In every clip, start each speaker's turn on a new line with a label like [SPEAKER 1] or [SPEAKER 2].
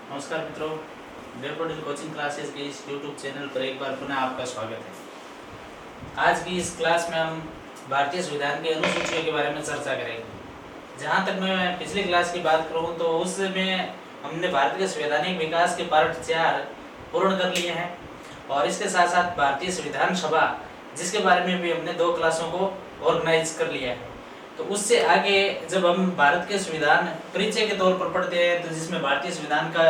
[SPEAKER 1] नमस्कार मित्रों, web coaching classes के इस यूट्यूब चैनल पर एक बार पुनः आपका स्वागत है। आज की इस क्लास में हम भारतीय संविधान की अनुसूचियों के बारे में चर्चा करेंगे। जहां तक मैं पिछली क्लास की बात करूं तो उसमें हमने भारतीय संवैधानिक विकास के पार्ट 4 पूर्ण कर लिए हैं और इसके साथ साथ भारतीय संविधान सभा जिसके बारे में भी हमने 2 क्लासों को ऑर्गेनाइज कर लिया है। तो उससे आगे जब हम भारत के संविधान परिचय के तौर पर पढ़ते हैं तो जिसमें भारतीय संविधान का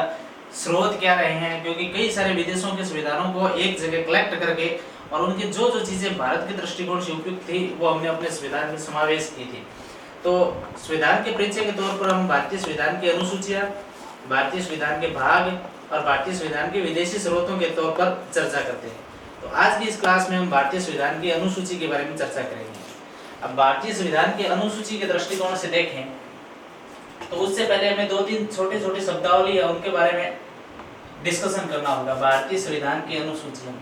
[SPEAKER 1] स्रोत क्या रहे हैं, क्योंकि कई सारे विदेशों के संविधानों को एक जगह कलेक्ट करके और उनकी जो जो चीज़ें भारत के दृष्टिकोण से उपयुक्त थी वो हमने अपने संविधान में समावेश की थी। तो संविधान के परिचय के तौर पर हम भारतीय संविधान की अनुसूचियाँ, भारतीय संविधान के भाग और भारतीय संविधान के विदेशी स्रोतों के तौर पर चर्चा करते हैं। तो आज की इस क्लास में हम भारतीय संविधान की अनुसूची के बारे में चर्चा करेंगे। अब भारतीय संविधान की अनुसूची के दृष्टिकोण से देखें तो उससे पहले हमें 2-3 छोटे छोटे शब्दावली है उनके बारे में डिस्कशन करना होगा। भारतीय संविधान की अनुसूची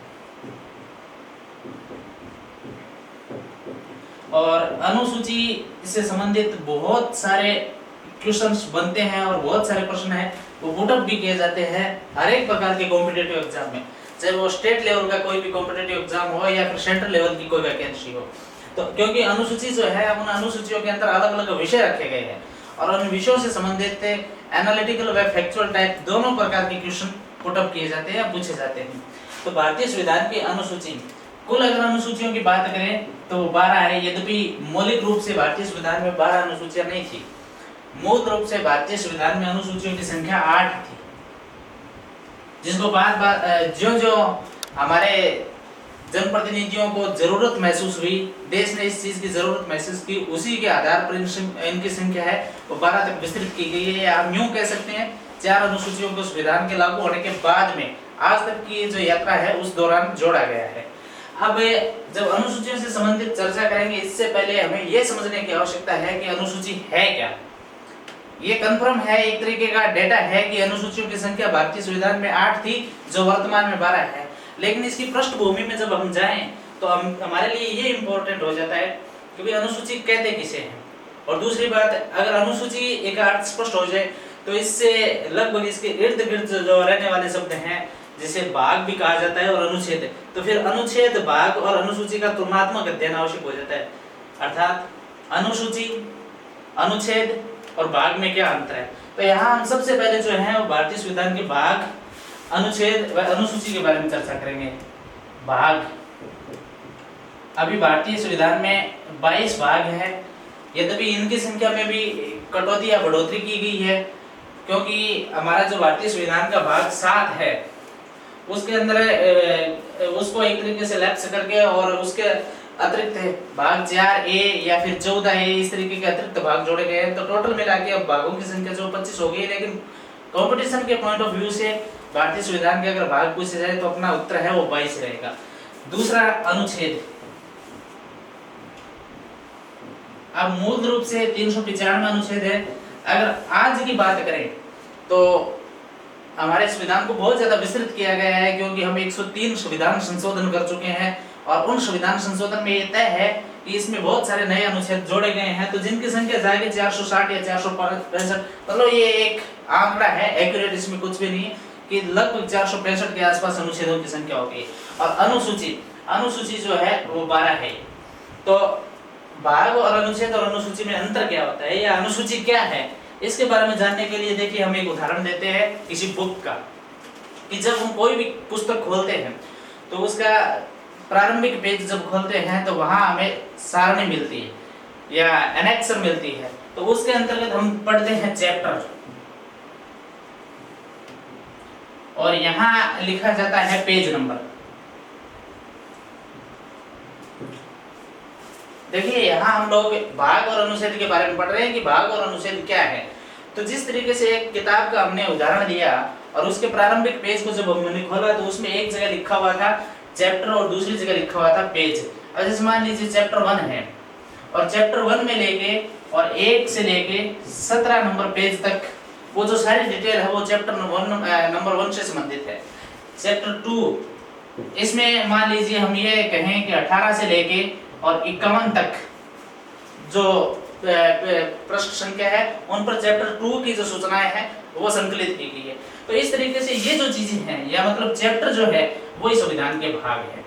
[SPEAKER 1] और अनुसूची से संबंधित बहुत सारे क्वेश्चंस बनते हैं और बहुत सारे प्रश्न हैं वो पुटअप भी किए जाते हैं हर एक प्रकार के कॉम्पिटिटिव एग्जाम में, चाहे वो स्टेट लेवल का कोई भी कॉम्पिटिटिव एग्जाम हो या फिर सेंट्रल लेवल की कोई वैकेंसी हो। तो क्योंकि अनुसूची जो है उन अनुसूचियों के अंदर अलग अलग विषय रखे गए हैं और उन विषयों से संबंधित एनालिटिकल व फैक्चुअल टाइप दोनों प्रकार के क्वेश्चन पुटअप किए जाते हैं, पूछे जाते हैं। तो भारतीय संविधान की अनुसूची कुल अगर अनुसूचियों की बात करें तो 12 है, यद्यपि मौलिक रूप से भारतीय संविधान में 12 अनुसूचियां नहीं थी। मूल रूप से भारतीय संविधान में अनुसूचियों की संख्या 8 थी, जिसको बाद जो जो हमारे जनप्रतिनिधियों को जरूरत महसूस हुई, देश ने इस चीज की जरूरत महसूस की, उसी के आधार पर इनकी संख्या है वो 12 तक विस्तृत की गई है। हम यूं कह सकते हैं 4 अनुसूचियों को संविधान के लागू होने के बाद में आज तक की जो यात्रा है उस दौरान जोड़ा गया है। अब जब अनुसूचियों से संबंधित चर्चा करेंगे इससे पहले हमें यह समझने की आवश्यकता है कि अनुसूची है क्या। ये कंफर्म है, एक तरीके का डेटा है कि अनुसूचियों की संख्या भारतीय संविधान में 8 थी जो वर्तमान में 12 है, लेकिन इसकी पृष्ठभूमि में जब हम जाएं तो हमारे लिए ये इम्पोर्टेंट हो जाता है कि भाई अनुसूची कहते किसे हैं। और दूसरी बात, अगर अनुसूची एक अर्थ स्पष्ट हो जाए तो इससे लगभग इसके इर्द गिर्द जो रहने वाले शब्द हैं जिसे भाग भी कहा जाता है और अनुच्छेद, तो फिर अनुच्छेद, भाग और अनुसूची का तुलनात्मक अध्ययन आवश्यक हो जाता है। अर्थात अनुसूची, अनुच्छेद और भाग में क्या अंतर है। तो यहाँ हम सबसे पहले जो है वो भारतीय संविधान के भाग, अनुच्छेद व अनुसूची के बारे में चर्चा करेंगे। भाग, अभी भारतीय संविधान में 22 भाग है, यद्यपि इनकी संख्या में भी कटौती या बढ़ोतरी की गई है, क्योंकि हमारा जो भारतीय संविधान का भाग 7 है उसके अंदर उसको एक तरीके से लैप्स करके और उसके अतिरिक्त भाग 4A या फिर 14A इस तरीके के अतिरिक्त भाग जोड़े गए हैं। तो टोटल मिला के अब भागों की संख्या जो 25 हो गई, लेकिन कंपटीशन के पॉइंट ऑफ व्यू से भारतीय संविधान के अगर भाग पूछे जाए तो अपना उत्तर है वो 22 रहेगा। दूसरा अनुच्छेद, अब मूल रूप से 395 अनुच्छेद है। अगर आज की बात करें तो हमारे संविधान को बहुत ज्यादा विस्तृत किया गया है, क्योंकि हम 103 संविधान संशोधन कर चुके हैं और उन संविधान संशोधन में ये तय है कि इसमें बहुत सारे नए अनुच्छेद जोड़े गए हैं, तो जिनकी संख्या जाएगी 460 या 465, मतलब ये एक आंकड़ा है, एक्यूरेट इसमें कुछ भी नहीं है, कि लगभग 465 के आसपास अनुच्छेदों की संख्या होगी। और अनुसूची जो है वो 12 है। तो भाग और अनुच्छेद और अनुसूची में अंतर क्या होता है या अनुसूची क्या है, इसके बारे में जानने के लिए देखिए हम एक उदाहरण देते हैं किसी बुक का, कि जब हम कोई भी पुस्तक खोलते हैं तो उसका प्रारंभिक पेज जब खोलते हैं तो वहां हमें सारणी मिलती है या एनेक्सर मिलती है, तो उसके अंतर्गत हम पढ़ते हैं चैप्टर और यहाँ लिखा जाता है पेज नंबर। देखिए यहाँ हम लोग भाग और अनुच्छेद के बारे में पढ़ रहे हैं कि भाग और अनुच्छेद क्या है। तो जिस तरीके से एक किताब का हमने उदाहरण दिया और उसके प्रारंभिक पेज को जब हमने खोला तो उसमें एक जगह लिखा हुआ था चैप्टर और दूसरी जगह लिखा हुआ था पेज। अब जैसे मान लीजिए चैप्टर 1 है और चैप्टर 1 में लेके और 1 से लेके 17 नंबर पेज तक वो जो सारी डिटेल है वो चैप्टर नंबर 1 से संबंधित है। चैप्टर 2 इसमें मान लीजिए हम ये कहें कि 18 से लेके और 51 तक जो पृष्ठ संख्या है उन पर चैप्टर 2 की जो सूचनाएं हैं वो संकलित की गई है। तो इस तरीके से ये जो चीजें हैं या मतलब चैप्टर जो है वो इस संविधान के भाग है।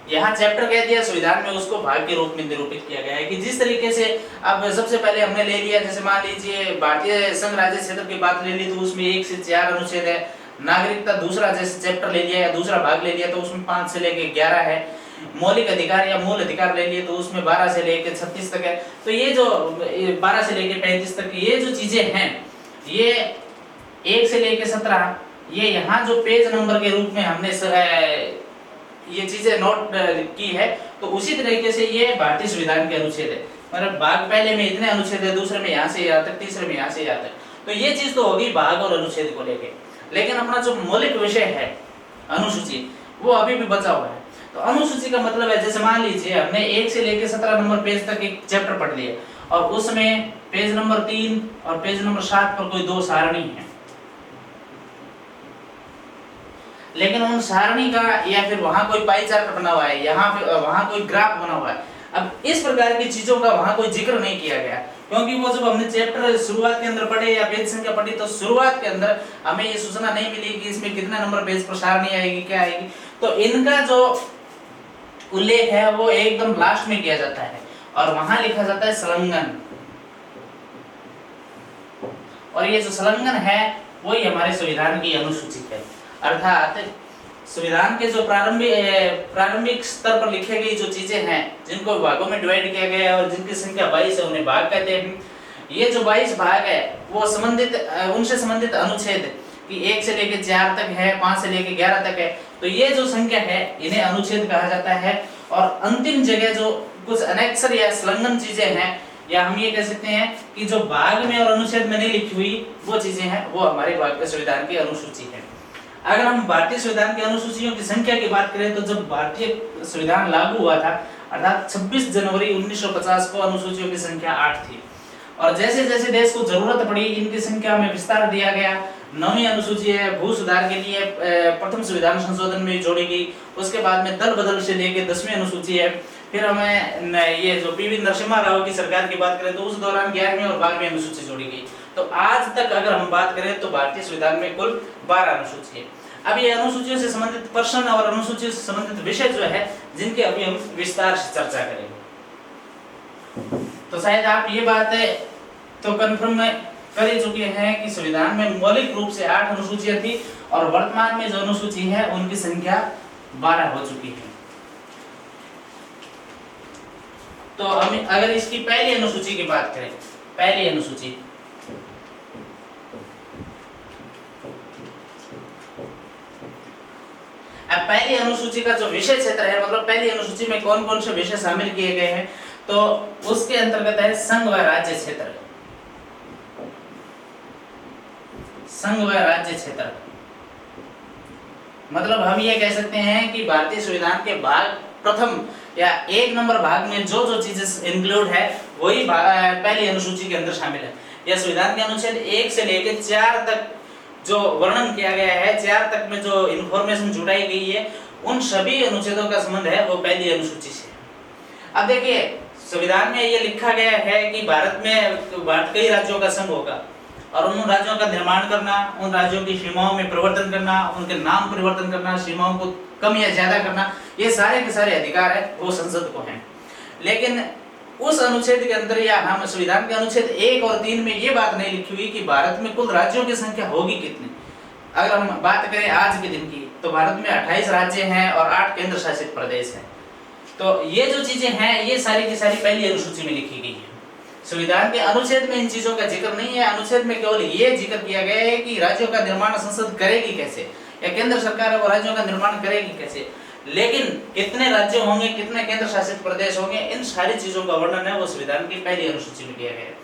[SPEAKER 1] यहाँ चैप्टर कह दिया, संविधान में उसको भाग के रूप में निरूपित किया गया है कि जिस तरीके से अब सबसे पहले हमने ले लिया, जैसे मान लीजिए भारतीय संघ राज्य क्षेत्र की बात ले ली तो उसमें 1 से 4 अनुच्छेद है। नागरिकता दूसरा जैसे चैप्टर ले लिया या दूसरा भाग ले लिया तो उसमें 5 से लेके 11 है। मौलिक अधिकार या मूल अधिकार ले लिए तो उसमें 12 से लेके 36 तक है। तो ये जो 12 से लेके 35 तक ये जो चीजें हैं, ये 1 से लेके 17, ये यहाँ जो पेज नंबर के रूप में हमने ये चीजें नोट की है, तो उसी तरीके से ये भारतीय संविधान के अनुच्छेद है। मतलब भाग पहले में इतने अनुच्छेद है, दूसरे में यहाँ से यहाँ तक, तीसरे में यहाँ से यहाँ तक। तो ये चीज तो होगी भाग और अनुच्छेद को लेके। लेकिन अपना जो मौलिक विषय है अनुसूची, वो अभी भी बचा हुआ है। तो अनुसूची का मतलब है, जैसे मान लीजिए हमने 1 से लेके 17 नंबर पेज तक एक चैप्टर पढ़ लिया और उसमें पेज नंबर 3 और पेज नंबर 7 पर कोई 2 सारणी है, लेकिन उन सारणी का या फिर वहां कोई पाई चार्ट बना हुआ है, यहाँ पे वहां कोई ग्राफ बना हुआ है। अब इस प्रकार की चीजों का वहां कोई जिक्र नहीं किया गया, क्योंकि वो जब हमने चैप्टर शुरुआत के अंदर पढ़े या पेज संख्या पढ़ी तो शुरुआत के अंदर हमें ये सूचना नहीं मिली कि इसमें कितने नंबर पेज पर सारणी आएगी, क्या आएगी। तो इनका जो उल्लेख है वो एकदम लास्ट में किया जाता है और वहां लिखा जाता है संलग्न। और ये जो संलग्न है वही हमारे संविधान की अनुसूची है। अर्थात संविधान के जो प्रारंभिक स्तर पर लिखे गई जो चीजें हैं, जिनको भागों में डिवाइड किया गया है और जिनकी संख्या 22 है, उन्हें भाग कहते हैं। ये जो 22 भाग है वो संबंधित उनसे संबंधित अनुच्छेद कि 1 से लेकर 4 तक है, 5 से लेकर 11 तक है। तो ये जो संख्या है इन्हें अनुच्छेद कहा जाता है। और अंतिम जगह जो कुछ अनेक्सर या संलग्न चीजें हैं, या हम ये कह सकते हैं कि जो भाग में और अनुच्छेद में नहीं लिखी हुई वो चीजें हैं, वो हमारे भारतीय संविधान की अनुसूची है। अगर हम भारतीय संविधान की अनुसूचियों की संख्या की बात करें तो जब भारतीय संविधान लागू हुआ था अर्थात 26 जनवरी 1950 को अनुसूचियों की संख्या 8 थी। और जैसे जैसे देश को जरूरत पड़ी इनकी संख्या में विस्तार दिया गया। 9वीं अनुसूची है भू सुधार के लिए प्रथम संविधान संशोधन में जोड़ी गई। उसके बाद में दल बदल से लेके 10वीं अनुसूची है। फिर हमें ये जो पीवी नरसिम्हा राव की सरकार की बात करें तो उस दौरान 11वीं और 12वीं अनुसूची जोड़ी गई। तो आज तक अगर हम बात करें तो भारतीय संविधान में कुल 12 अनुसूची है। अब ये अनुसूचियों से संबंधित प्रश्न और अनुसूचियों से संबंधित विषय जो है जिनके अभी हम विस्तार से चर्चा करेंगे। तो शायद आप ये बात तो कंफर्म कर ही चुके हैं कि संविधान में मौलिक रूप से 8 अनुसूचियां थी और वर्तमान में जो अनुसूची है उनकी संख्या 12 हो चुकी है। तो हम अगर इसकी पहली अनुसूची की बात करें, पहली अनुसूची अब पहली अनुसूची का जो विषय क्षेत्र है, मतलब पहली अनुसूची में कौन कौन से विषय शामिल किए गए हैं, तो उसके अंतर्गत है संघ व राज्य क्षेत्र। संघ व राज्य क्षेत्र मतलब हम ये कह सकते हैं कि भारतीय संविधान के भाग प्रथम या 1 नंबर भाग में जो जो चीजें इंक्लूड है वही पहली अनुसूची के अंदर शामिल है। यह संविधान के अनुच्छेद 1 से लेकर 4 तक जो वर्णन किया गया है, 4 तक में जो इंफॉर्मेशन जुटाई गई है, उन सभी अनुच्छेदों का संबंध है वो पहली अनुसूची से। अब देखिए संविधान में ये लिखा गया है कि भारत कई राज्यों का संघ होगा और उन राज्यों का निर्माण करना, उन राज्यों की सीमाओं में परिवर्तन करना, उनके नाम परिवर्तन करना, सीमाओं को कम या ज्यादा करना, ये सारे के सारे अधिकार है वो संसद को हैं। लेकिन उस अनुच्छेद के अंदर या हम संविधान के अनुच्छेद 1 और 3 में ये बात नहीं लिखी हुई कि भारत में कुल राज्यों की संख्या होगी कितनी। अगर हम बात करें आज के दिन की तो भारत में 28 राज्य हैं और 8 केंद्र शासित प्रदेश हैं। तो ये जो चीजें हैं ये सारी की सारी पहली अनुसूची में लिखी गई है। संविधान के अनुच्छेद में इन चीजों का जिक्र नहीं है। अनुच्छेद में केवल ये जिक्र किया गया है कि राज्यों का निर्माण संसद करेगी कैसे, या केंद्र सरकार है वो राज्यों का निर्माण करेगी कैसे। लेकिन कितने राज्य होंगे, कितने केंद्र शासित प्रदेश होंगे, इन सारी चीजों का वर्णन है वो संविधान की पहली अनुसूची में किया गया है।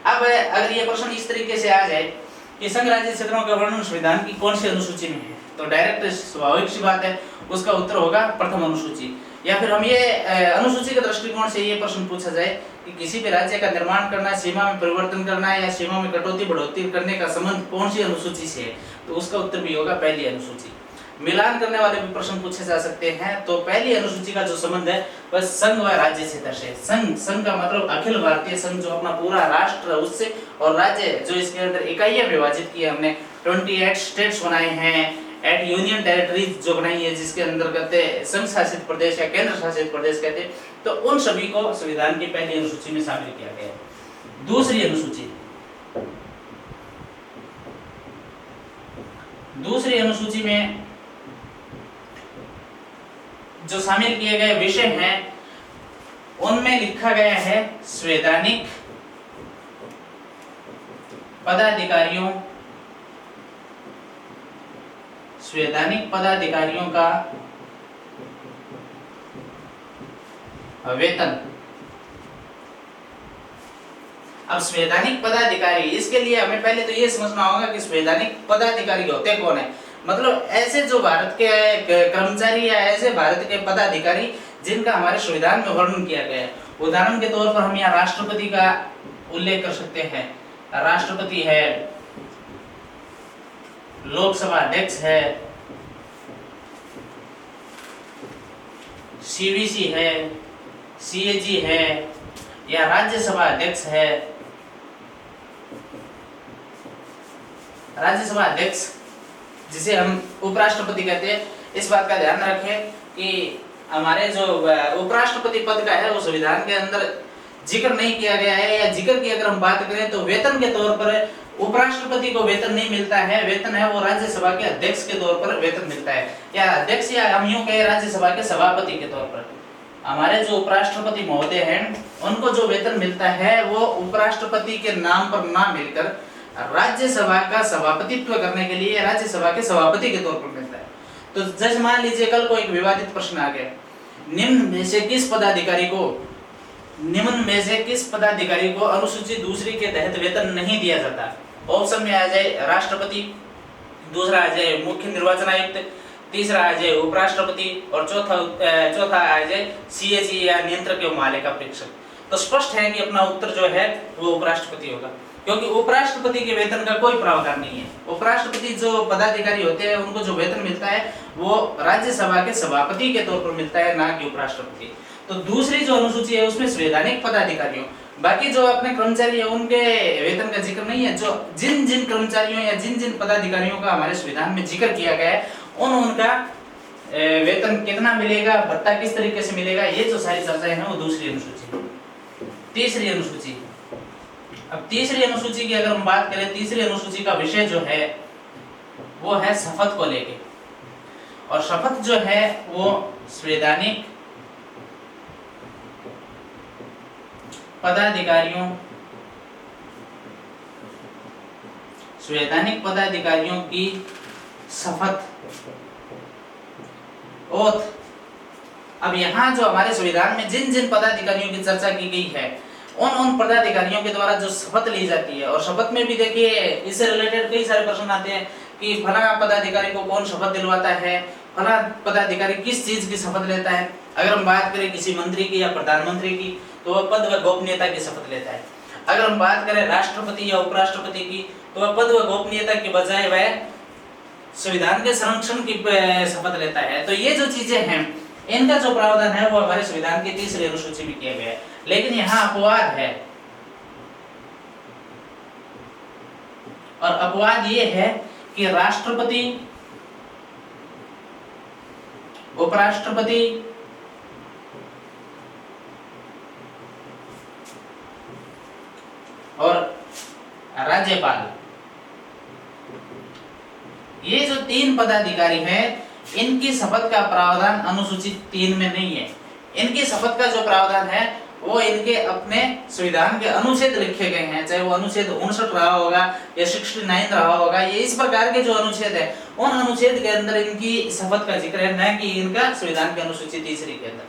[SPEAKER 1] अब अगर ये प्रश्न इस तरीके से आ जाए कि संघ राज्य क्षेत्रों का वर्णन संविधान की कौन सी अनुसूची में है, तो डायरेक्ट स्वाभाविक सी बात है उसका उत्तर होगा प्रथम अनुसूची। या फिर हम ये अनुसूची के दृष्टिकोण से ये प्रश्न पूछा जाए कि किसी भी राज्य का निर्माण करना, सीमा में परिवर्तन करना या सीमा में कटौती बढ़ोतरी करने का संबंध कौन सी अनुसूची से है, तो उसका उत्तर भी होगा पहली अनुसूची। मिलान करने वाले भी प्रश्न पूछे जा सकते हैं। तो पहली अनुसूची का जो संबंध है वह संघ व राज्य से दर्शे। संघ का मतलब अखिल भारतीय संघ, जो अपना पूरा राष्ट्र उससे, और राज्य जो इसके अंदर इकाइयां विभाजित की है हमने, 28 स्टेट्स बनाए हैं, 8 यूनियन टेरिटरीज जो बनाई है, जिसके अंतर्गत संघ शासित प्रदेश या केंद्र शासित प्रदेश कहते हैं। तो उन सभी को संविधान की पहली अनुसूची में शामिल किया गया है। दूसरी अनुसूची में जो शामिल किए गए विषय हैं उनमें लिखा गया है संवैधानिक पदाधिकारियों का वेतन। अब संवैधानिक पदाधिकारी, इसके लिए हमें पहले तो ये समझना होगा कि संवैधानिक पदाधिकारी होते कौन है। मतलब ऐसे जो भारत के कर्मचारी या ऐसे भारत के पदाधिकारी जिनका हमारे संविधान में वर्णन किया गया है। उदाहरण के तौर पर हम यहाँ राष्ट्रपति का उल्लेख कर सकते हैं। राष्ट्रपति है, लोकसभा अध्यक्ष है, सीवीसी है, सीएजी है, या राज्यसभा अध्यक्ष है। राज्यसभा अध्यक्ष जिसे हम उपराष्ट्रपति कहते हैं, इस बात का ध्यान रखें कि हमारे जो उपराष्ट्रपति पद का है वो संविधान के अंदर जिक्र नहीं किया गया है, या जिक्र की अगर हम बात करें तो वेतन के तौर पर उपराष्ट्रपति को वेतन नहीं मिलता है। वेतन है वो राज्यसभा के अध्यक्ष के तौर पर वेतन मिलता है, या अध्यक्ष, या हम यूं कहें राज्यसभा के सभापति के तौर पर। हमारे जो उपराष्ट्रपति महोदय हैं उनको जो वेतन मिलता है वो उपराष्ट्रपति के नाम पर ना मिलकर राज्यसभा का सभापतित्व करने के लिए राज्यसभा के सभापति के तौर पर मिलता है। तो जैसे मान लीजिए कल को एक विवादित प्रश्न आ गया, निम्न में से किस पदाधिकारी को अनुसूची दूसरी के तहत वेतन नहीं दिया जाता। ऑप्शन में आ जाए राष्ट्रपति, दूसरा आ जाए मुख्य निर्वाचन आयुक्त, तीसरा आ जाए उपराष्ट्रपति, और चौथा आ जाए सीएजी या नियंत्रक एवं महालेखा परीक्षक। तो स्पष्ट है कि अपना उत्तर जो है वो उपराष्ट्रपति होगा, क्योंकि उपराष्ट्रपति के वेतन का कोई प्रावधान नहीं है। उपराष्ट्रपति जो पदाधिकारी होते हैं उनको जो वेतन मिलता है वो राज्यसभा के सभापति के तौर पर मिलता है, ना कि उपराष्ट्रपति। तो दूसरी जो अनुसूची है उसमें संवैधानिक पदाधिकारियों, बाकी जो अपने कर्मचारी है उनके वेतन का जिक्र नहीं है। जो जिन कर्मचारियों या जिन पदाधिकारियों का हमारे संविधान में जिक्र किया गया है उनका वेतन कितना मिलेगा, भत्ता किस तरीके से मिलेगा, ये जो सारी चर्चाएं हैं वो दूसरी अनुसूची। तीसरी अनुसूची, अब तीसरी अनुसूची की अगर हम बात करें, तीसरी अनुसूची का विषय जो है वो है शपथ को लेके, और शपथ जो है वो संवैधानिक पदाधिकारियों की शपथ, ओथ। अब यहाँ जो हमारे संविधान में जिन पदाधिकारियों की चर्चा की गई है उन पदाधिकारियों के द्वारा जो शपथ ली जाती है, और शपथ में भी देखिए इससे रिलेटेड कई सारे प्रश्न आते हैं कि फला पदाधिकारी को कौन शपथ दिलवाता है, फला पदाधिकारी किस चीज की शपथ लेता है। अगर हम बात करें किसी मंत्री की या प्रधानमंत्री की तो वह पद व गोपनीयता की शपथ लेता है। अगर हम बात करें राष्ट्रपति या उपराष्ट्रपति की तो वह पद व गोपनीयता के बजाय वह संविधान के संरक्षण की शपथ लेता है। तो ये जो चीजें हैं इनका जो प्रावधान है वो हमारे संविधान की तीसरी अनुसूची में किया गया है। लेकिन यहाँ अपवाद है, और अपवाद ये है कि राष्ट्रपति, उपराष्ट्रपति और राज्यपाल, ये जो तीन पदाधिकारी हैं इनकी शपथ का प्रावधान अनुसूची 3 में नहीं है। इनकी शपथ का जो प्रावधान है वो इनके अपने संविधान के अनुच्छेद लिखे गए हैं, चाहे वो अनुच्छेद 59 रहा होगा या 69 रहा होगा। ये इस प्रकार के जो अनुच्छेद है उन अनुच्छेद के अंदर इनकी शपथ का जिक्र है, न कि इनका संविधान की अनुसूची तीसरी के अंदर।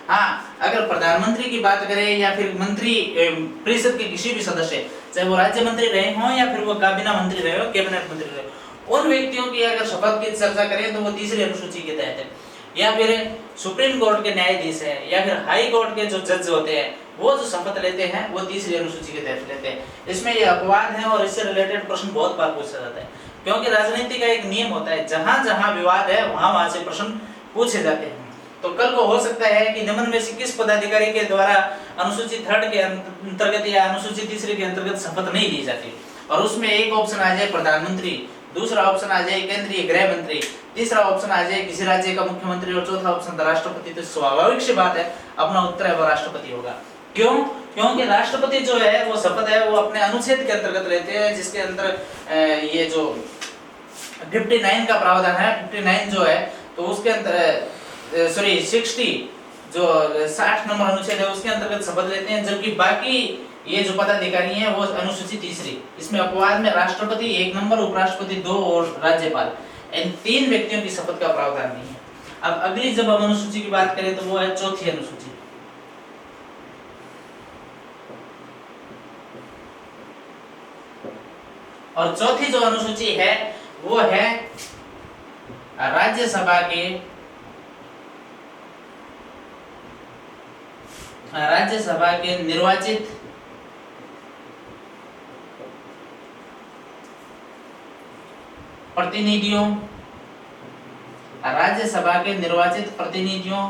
[SPEAKER 1] हाँ, अगर प्रधानमंत्री की बात करें या फिर मंत्री परिषद के किसी भी सदस्य, चाहे वो राज्य मंत्री रहे हों या फिर वो काबीना मंत्री रहे हो, कैबिनेट मंत्री रहे हो, उन व्यक्तियों की अगर शपथ की चर्चा करें तो वो तीसरी अनुसूची के तहत है। या फिर सुप्रीम कोर्ट के न्यायाधीश है या फिर हाई कोर्ट के जो जज होते हैं वो जो शपथ लेते हैं वो तीसरी अनुसूची के तहत लेते हैं। इसमें ये अपवाद है और इससे रिलेटेड प्रश्न बहुत बार पूछा जाता है, क्योंकि राजनीति का एक नियम होता है, जहां जहां विवाद है वहां से प्रश्न पूछे जाते हैं। तो कल को हो सकता है कि निम्न में से किस पदाधिकारी के द्वारा अनुसूची 3 के अंतर्गत या अनुसूची 3 के अंतर्गत शपथ नहीं ली जाती, और उसमें एक ऑप्शन आ जाए प्रधानमंत्री, दूसरा ऑप्शन आ जाए केंद्रीय गृह मंत्री, तीसरा ऑप्शन आ जाए किसी राज्य का मुख्यमंत्री और चौथा ऑप्शन राष्ट्रपति। तो स्वाभाविक सी बात है अपना उत्तर है वो राष्ट्रपति होगा। क्यों? क्योंकि राष्ट्रपति जो है वो शपथ है वो अपने अनुच्छेद के अंतर्गत लेते हैं, जिसके अंदर ये जो 59 का प्रावधान है, 59 जो है तो उसके अंदर 60 जो 60 नंबर अनुच्छेद है उसके अंतर्गत शपथ लेते हैं, जबकि बाकी ये जो पदाधिकारी हैं वो अनुसूची 3, इसमें अपवाद में राष्ट्रपति 1 नंबर, उपराष्ट्रपति 2 और राज्यपाल, इन 3 व्यक्तियों की शपथ का प्रावधान नहीं है। अब अगली जब हम अनुसूची की बात करें तो वो है चौथी अनुसूची। और चौथी जो अनुसूची है वो है राज्यसभा के निर्वाचित प्रतिनिधियों, राज्यसभा के निर्वाचित प्रतिनिधियों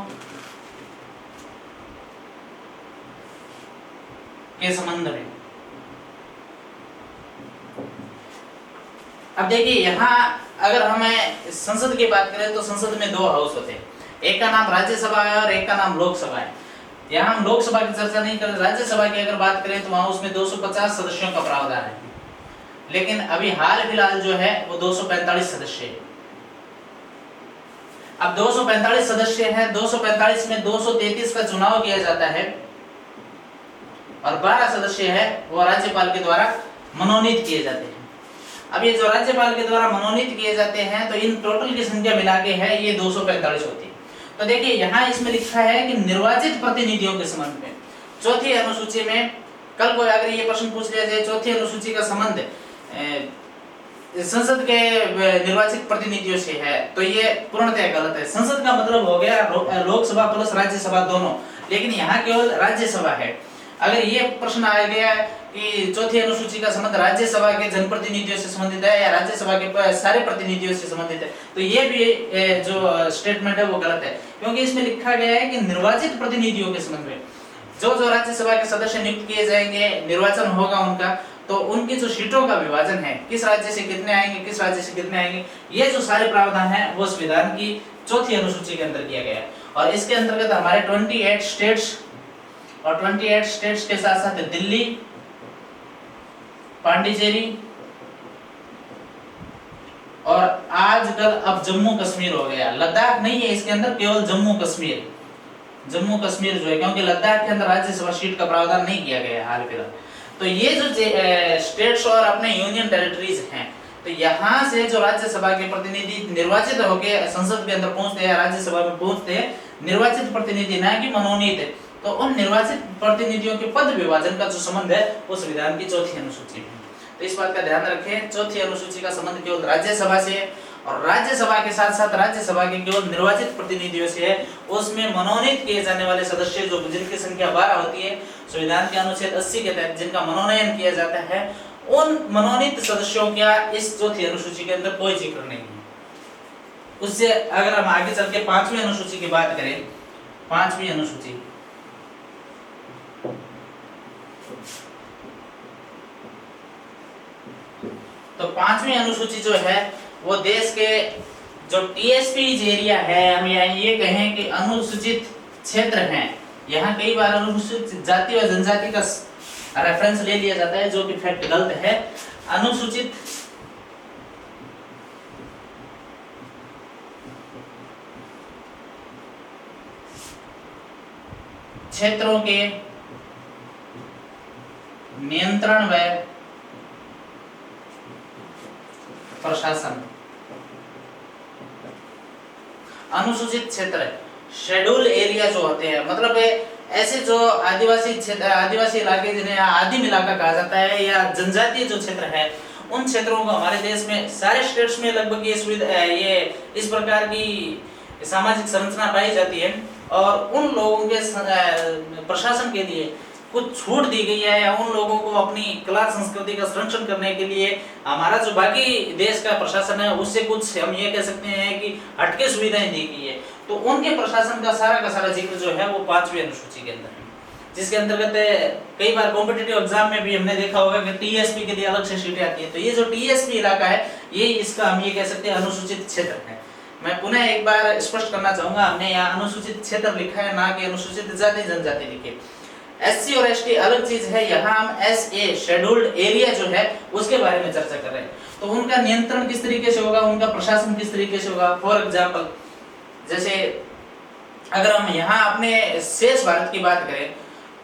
[SPEAKER 1] के संबंध में। अब देखिए यहाँ अगर हमें संसद की बात करें तो संसद में 2 हाउस होते हैं, एक का नाम राज्यसभा है और एक का नाम लोकसभा है। यहाँ हम लोकसभा की चर्चा नहीं कर रहे, राज्यसभा की अगर बात करें तो वहां उसमें 250 सदस्यों का प्रावधान है, लेकिन अभी हाल फिलहाल जो है वो 245 सदस्य है। अब 245 सदस्य हैं, 245 में 233 का चुनाव किया जाता है और 12 सदस्य है वो राज्यपाल के द्वारा मनोनीत किए जाते हैं। अब ये जो राज्यपाल के द्वारा मनोनीत किए जाते हैं तो इन टोटल की संख्या मिला के है ये 245 होती है। तो देखिए यहाँ इसमें लिखा है कि निर्वाचित प्रतिनिधियों के संबंध में चौथी अनुसूची में, कल को अगर ये प्रश्न पूछ लिया जाए चौथी अनुसूची का संबंध संसद के निर्वाचित प्रतिनिधियों से है तो ये पूर्णतः गलत है। संसद का मतलब हो गया लोकसभा प्लस राज्यसभा दोनों, लेकिन यहाँ केवल राज्यसभा है। अगर ये प्रश्न आ गया कि चौथी अनुसूची का संबंध राज्यसभा के जनप्रतिनिधियों से संबंधित है या राज्यसभा के सारे प्रतिनिधियों से संबंधित है, तो ये भी जो स्टेटमेंट है वो गलत है, क्योंकि इसमें लिखा गया है कि निर्वाचित प्रतिनिधियों के संबंध में जो राज्यसभा के सदस्य नियुक्त किए जाएंगे, निर्वाचन होगा उनका, तो उनकी जो सीटों का विभाजन है, किस राज्य से कितने आएंगे, किस राज्य से कितने आएंगे, ये जो सारे प्रावधान है वो संविधान की चौथी अनुसूची के अंदर किया गया है। और इसके अंतर्गत हमारे 28 स्टेट्स और 28 स्टेट्स के साथ साथ दिल्ली, पांडिचेरी और आजकल अब जम्मू कश्मीर हो गया। लद्दाख नहीं है इसके अंदर, केवल जम्मू कश्मीर जो है, क्योंकि लद्दाख के अंदर राज्यसभा सीट का प्रावधान नहीं किया गया है हाल फिलहाल। तो ये जो स्टेट्स और अपने यूनियन टेरिटरीज हैं, तो यहाँ से जो राज्यसभा के प्रतिनिधि निर्वाचित होकर संसद के अंदर पहुंचते हैं, राज्यसभा में पहुंचते हैं, निर्वाचित प्रतिनिधि ना कि मनोनीत है, तो उन निर्वाचित प्रतिनिधियों के पद विभाजन का जो संबंध है वो संविधान की चौथी अनुसूची में। तो इस बात का ध्यान रखें, चौथी अनुसूची का संबंध केवल राज्यसभा से है और राज्यसभा के साथ साथ राज्यसभा के केवल निर्वाचित प्रतिनिधियों से है। उसमें मनोनीत किए जाने वाले सदस्य जो जिनकी संख्या 12 होती है संविधान के अनुच्छेद 80 के तहत जिनका मनोनयन किया जाता है, उन मनोनीत सदस्यों का इस चौथी अनुसूची के अंदर कोई जिक्र नहीं है। उससे अगर हम आगे चल के 5वीं अनुसूची की बात करें, 5वीं अनुसूची, तो 5वीं अनुसूची जो है वो देश के जो टीएसपी एरिया है, हम ये कहें कि अनुसूचित क्षेत्र हैं, यहाँ कई बार अनुसूचित जाति और जनजाति का रेफरेंस ले लिया जाता है, जो कि फैक्ट गलत है। अनुसूचित क्षेत्रों के नियंत्रण व प्रशासन, अनुसूचित क्षेत्र शेड्यूल एरिया जो होते हैं, मतलब ऐसे जो आदिवासी क्षेत्र, आदिवासी इलाके जिन्हें आदिम इलाका कहा जाता है या जनजातीय जो क्षेत्र है, उन क्षेत्रों को हमारे देश में सारे स्टेट्स में लगभग ये सुविधा, ये इस प्रकार की सामाजिक संरचना पाई जाती है और उन लोगों के प्रशासन के लिए कुछ छूट दी गई है, या उन लोगों को अपनी कला संस्कृति का संरक्षण करने के लिए हमारा जो बाकी देश का प्रशासन है उससे कुछ हम ये कह सकते हैं कि हटके सुविधाएं दी गई है, तो उनके प्रशासन का सारा जिक्र जो है वो 5वीं अनुसूची के अंदर है, जिसके अंतर्गत कई बार कॉम्पिटिटिव एग्जाम में भी हमने देखा होगा कि टीएसपी के लिए अलग से सीटें आती है। तो ये जो टीएसपी इलाका है ये इसका हम ये कह सकते हैं अनुसूचित क्षेत्र है। मैं पुनः एक बार स्पष्ट करना चाहूंगा, हमने यहाँ अनुसूचित क्षेत्र लिखा है, ना कि अनुसूचित जाति जनजाति लिखे। एससी और एसटी अलग चीज है, यहाँ हम एसए शेड्यूल्ड एरिया जो है उसके बारे में चर्चा कर रहे हैं। तो उनका नियंत्रण किस तरीके से होगा, उनका प्रशासन किस तरीके से होगा। फॉर एग्जाम्पल, जैसे अगर हम यहाँ अपने शेष भारत की बात करें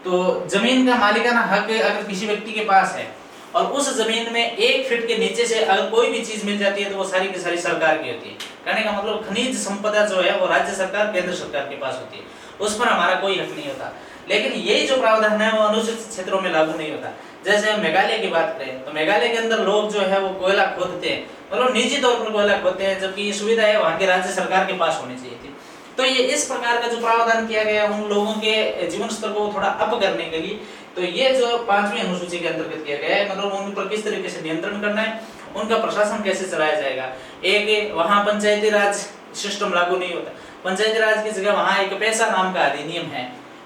[SPEAKER 1] तो जमीन का मालिकाना हक अगर किसी व्यक्ति के पास है और उस जमीन में 1 फीट के नीचे से अगर कोई भी चीज मिल जाती है तो वो सारी की सारी सरकार की होती है। कहने का मतलब खनिज संपदा जो है वो राज्य सरकार केंद्र सरकार के पास होती है, उस पर हमारा कोई हक नहीं होता। लेकिन यही जो प्रावधान है वो अनुसूचित क्षेत्रों में लागू नहीं होता। जैसे हम मेघालय की बात करें तो मेघालय के अंदर लोग जो है वो कोयला खोदते हैं, मतलब निजी तौर पर कोयला खोदते हैं, जबकि ये सुविधा है वहाँ के राज्य सरकार के पास होनी चाहिए थी। तो ये इस प्रकार का जो प्रावधान किया गया उन लोगों के जीवन स्तर को थोड़ा अप करने के लिए, तो ये जो 5वीं अनुसूची के अंतर्गत किया गया है, मतलब उन पर किस तरीके से नियंत्रण करना है, उनका प्रशासन कैसे चलाया जाएगा। एक वहाँ पंचायती राज सिस्टम लागू नहीं होता, पंचायती राज की जगह वहाँ एक पैसा नाम का अधिनियम है,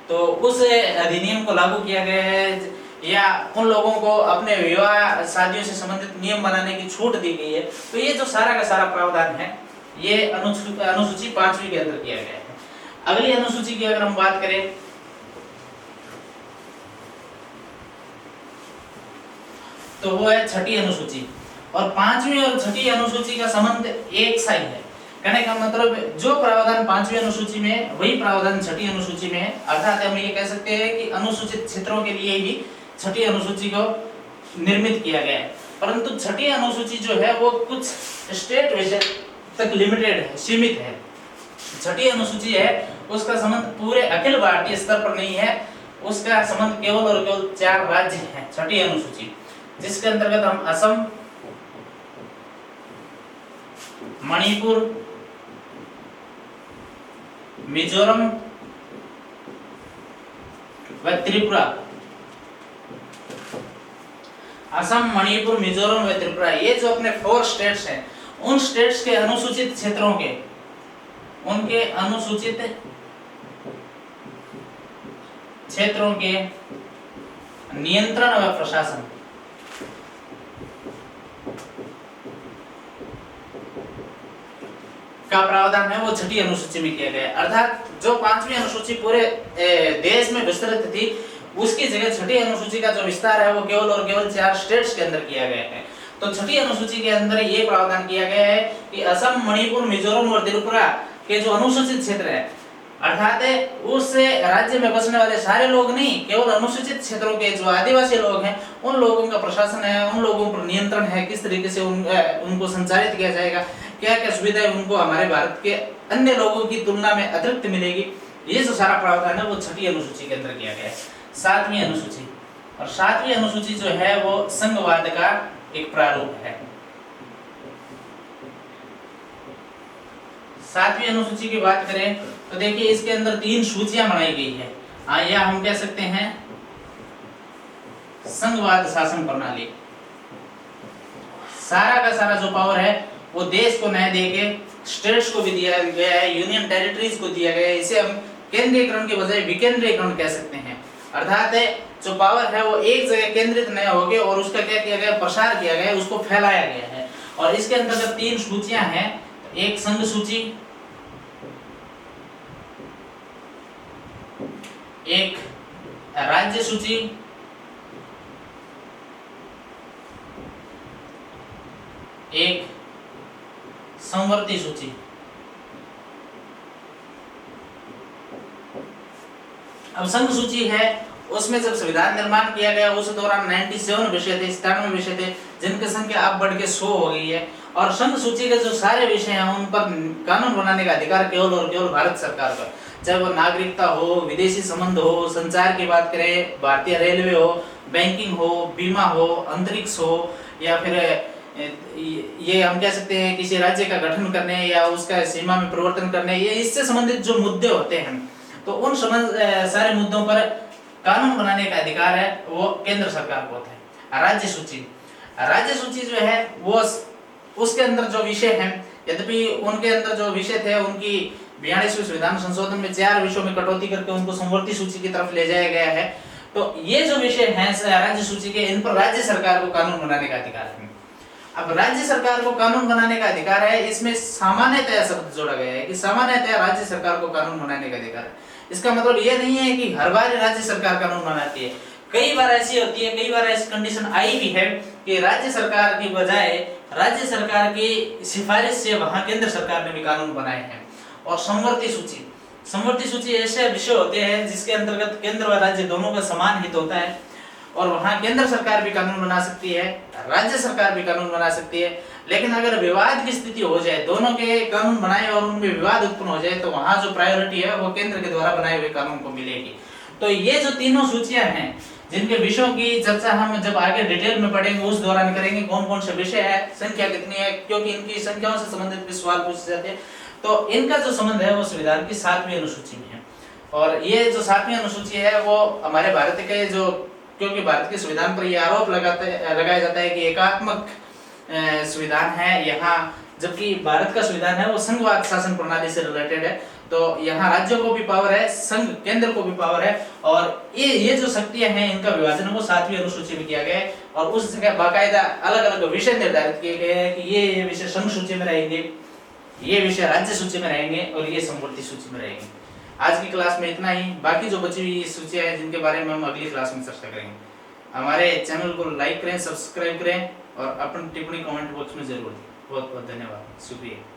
[SPEAKER 1] तो उस अधिनियम को लागू किया गया है, या उन लोगों को अपने विवाह शादियों से संबंधित नियम बनाने की छूट दी गई है। तो ये जो सारा का सारा प्रावधान है ये अनुसूची 5वीं के अंदर किया गया है। अगली अनुसूची की अगर हम बात करें तो वो है 6ठी अनुसूची, और 5वीं और 6ठी अनुसूची का संबंध एक सा ही है। कहने का मतलब जो प्रावधान 5वीं अनुसूची में है वही प्रावधान 6ठी अनुसूची में है, अर्थात हम ये कह सकते हैं कि अनुसूचित क्षेत्रों के लिए ही 6ठी अनुसूची को निर्मित किया गया है। परंतु 6ठी अनुसूची जो है वो कुछ स्टेट विषय तक लिमिटेड है, सीमित है। 6ठी अनुसूची है उसका संबंध पूरे अखिल भारतीय स्तर पर नहीं है, उसका संबंध केवल और केवल 4 राज्य हैं 6ठी अनुसूची, जिसके अंतर्गत हम असम, मणिपुर, मिजोरम व त्रिपुरा। असम, मणिपुर, मिजोरम व त्रिपुरा, ये जो अपने 4 स्टेट्स हैं, उन स्टेट्स के अनुसूचित क्षेत्रों के उनके अनुसूचित क्षेत्रों के नियंत्रण व प्रशासन का प्रावधान है वो 6ठी अनुसूची में किया गया है। अर्थात जो 5वीं अनुसूची पूरे देश में विस्तृत थी उसकी जगह 6ठी अनुसूची का जो विस्तार है वो केवल और केवल 4 स्टेट्स के अंदर किया गया है। तो 6ठी अनुसूची के अंदर ये प्रावधान किया गया है कि असम, मणिपुर, मिजोरम और त्रिपुरा के जो अनुसूचित क्षेत्र है, अर्थात उस राज्य में बसने वाले सारे लोग नहीं, केवल अनुसूचित क्षेत्रों के जो आदिवासी लोग हैं उन लोगों का प्रशासन है, उन लोगों पर नियंत्रण है, किस तरीके से उनको संचालित किया जाएगा, क्या क्या सुविधाएं उनको हमारे भारत के अन्य लोगों की तुलना में अतिरिक्त मिलेगी, ये जो सारा प्रावधान है वो 6ठी अनुसूची के अंदर किया गया है। 7वीं अनुसूची, और 7वीं अनुसूची जो है वो संघवाद का एक प्रारूप है। 7वीं अनुसूची की बात करें तो देखिए इसके अंदर 3 सूचियां बनाई गई है, या हम कह सकते हैं संघवाद शासन प्रणाली। सारा का सारा जो पावर है वो देश को नहीं देके स्टेट्स को भी दिया गया है, यूनियन टेरिटरीज को दिया गया है। इसे हम केंद्रीयकरण के बजाय विकेंद्रीयकरण कह सकते हैं। अर्थात जो पावर है वो एक जगह केंद्रित नहीं होके और उसका क्या किया गया, प्रसार किया गया, उसको फैलाया गया है। और इसके अंतर्गत 3 सूचियां हैं, एक संघ सूची, एक राज्य सूची, एक संवर्ती सूची। अब संघ सूची है उसमें जब संविधान निर्माण किया गया उस दौरान 97 विषय थे, 97 विषय थे, जिनकी संख्या अब बढ़ के 100 हो गई है। और संघ सूची के जो सारे विषय हैं उन पर कानून बनाने का अधिकार केवल और केवल भारत सरकार का, चाहे वो नागरिकता हो, विदेशी संबंध हो, संचार की बात करें, भारतीय रेलवे हो, बैंकिंग हो, बीमा हो, अंतरिक्ष हो, या फिर ये हम कह सकते हैं किसी राज्य का गठन करने या उसका सीमा में परिवर्तन करने, ये इससे संबंधित जो मुद्दे होते हैं तो उन सारे मुद्दों पर कानून बनाने का अधिकार है वो केंद्र सरकार को होता है। राज्य सूची जो है वो उसके अंदर जो विषय हैं, यद्यपि उनके अंदर जो विषय थे उनकी 42वें संविधान संशोधन में 4 विषयों में कटौती करके उनको समवर्ती सूची की तरफ ले जाया गया है। तो ये जो विषय हैं राज्य सूची के, इन पर राज्य सरकार को कानून बनाने का अधिकार है। अब राज्य सरकार को कानून बनाने का अधिकार है, इसमें सामान्यतया शब्द जोड़ा गया है कि सामान्यतया राज्य सरकार को कानून बनाने का अधिकार है। इसका मतलब ये नहीं है कि हर बार राज्य सरकार कानून बनाती है। कई बार ऐसी होती है, कई बार ऐसी कंडीशन आई भी है कि राज्य सरकार की बजाय राज्य सरकार की सिफारिश से वहां केंद्र सरकार ने भी कानून बनाए हैं। और समवर्ती सूची ऐसे विषय होते हैं जिसके अंतर्गत केंद्र व राज्य दोनों का समान हित होता है और वहां केंद्र सरकार भी कानून बना सकती है, राज्य सरकार भी कानून बना सकती है। लेकिन अगर विवाद की स्थिति हो जाए, दोनों के कानून बनाए और उनमें विवाद उत्पन्न हो जाए, तो वहां जो प्रायोरिटी है वो केंद्र के द्वारा बनाए हुए कानून को मिलेगी। तो ये जो तीनों सूचियां हैं जिनके विषयों की चर्चा हम जब आगे डिटेल में पढ़ेंगे उस दौरान करेंगे, कौन कौन से विषय है, संख्या कितनी है, क्योंकि इनकी संख्याओं से संबंधित भी सवाल पूछे जाते हैं। तो इनका जो संबंध है वो संविधान की 7वीं अनुसूची में है। और ये जो 7वीं अनुसूची है वो हमारे भारत के जो, क्योंकि भारत के संविधान पर यह आरोप लगाया जाता है कि एकात्मक संविधान है यहाँ, जबकि भारत का संविधान है वो संघवाद शासन प्रणाली से रिलेटेड है। तो यहाँ राज्यों को भी पावर है, संघ केंद्र को भी पावर है, और ये जो शक्तियां हैं इनका विभाजन वो 7वीं अनुसूची में किया गया है। और उस जगह बाकायदा अलग अलग विषय निर्धारित किए गए हैं कि ये विषय संघ सूची में रहेंगे, ये विषय राज्य सूची में रहेंगे और ये समवर्ती सूची में रहेंगे। आज की क्लास में इतना ही। बाकी जो बची हुई सूचियां हैं जिनके बारे में हम अगली क्लास में चर्चा करेंगे। हमारे चैनल को लाइक करें, सब्सक्राइब करें और अपनी टिप्पणी कमेंट बॉक्स में जरूर दें। बहुत बहुत धन्यवाद, शुक्रिया।